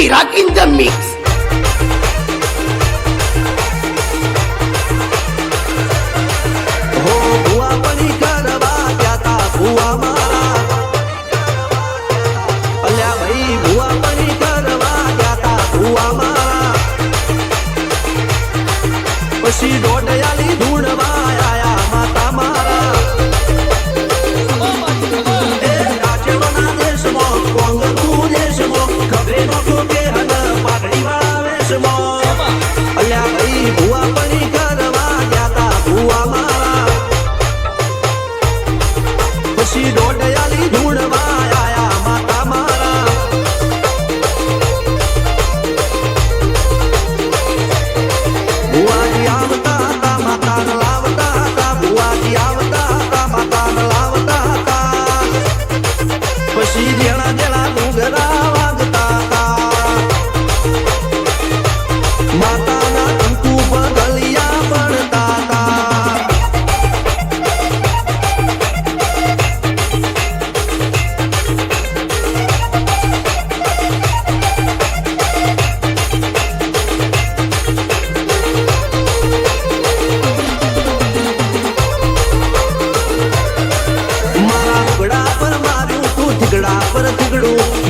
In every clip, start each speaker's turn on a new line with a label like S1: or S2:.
S1: Chirag in the mix.
S2: પછી ડોડયાલી ધૂણવા આયા માતા મારા એ રાજવના દેશમાં કોંગતું દેશમાં ખબરે નોખો કે હન પાઘડી વાળા વેશમાં અલ્યા ભાઈ ભુવા પણી કરવા ગયા ભુવા મારા પછી ડોડયાલી ધૂણવા આયા માતા મારા ભુવાજી આવતા હતા માતાને લાવતા હતા ભુવાજી આવતા હતા માતાને લાવતા હતા પછી જેણા જેણા ઘૂઘરા વાગતા હતા માતાના કંકુ પગલિયા પડતા હતા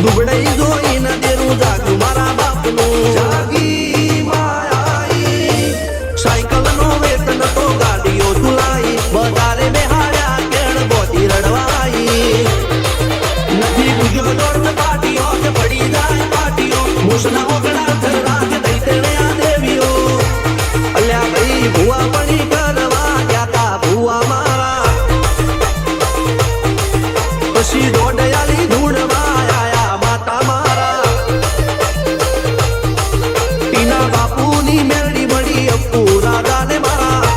S2: દુબડાઈ જોઈને દેરું જાગ્યું મારા બાપનું જાગી માયાઈ સાયકલ નો વેતન તો ગાડીઓ તુલાઈ વધારે બેહાડ્યા કેળ બોધી રડવાઈ નથી ગુજર દોડ પાટીઓ કે પડી જાય પાટીઓ મુસના ઓગણા થરા કે દઈ તેણે આ દેવીઓ અલ્યા ભાઈ ભુવા પણી કરવા ગયા તા ભુવા મારા પછી ડોડયાલી ધૂણવા બાપુની મેરડી મળી અપ્પુ રાધાને મારા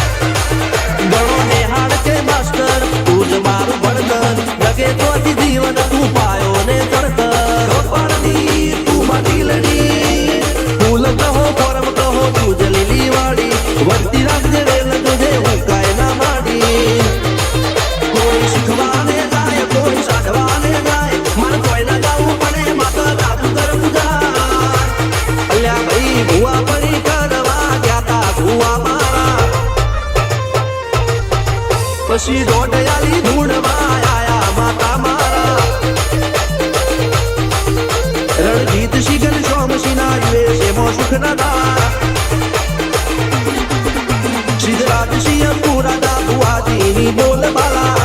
S2: ગણો નિહાળ કે માસ્ટર તું જ મારું ભણતર લગે તોથી જીવન તું પાયો ને તરતર પડતી તું માટી લડી ફૂલ કહો ફોરમ કહો તું જ લીલી વાડી વધતી રાખજે વેલ તુજે ઉકાય ના માડી કોઈ શીખવાને જાય કોઈ સાધવાને જાય મારે કોઈ ના જાવું પડે માતા દાદુ કર પૂજા અલ્યા ભાઈ ભુવા પણી કરવા ગયા તા ભુવા મારા પછી ડોડયાલી ધૂણવા આયા માતા મારા રણજીત શિગન સોમસિંહના યુએસે મો સુખ નદા સિદ્ધરાજ સિંહ પુરા દા ભુવાજીની બોલ બાલા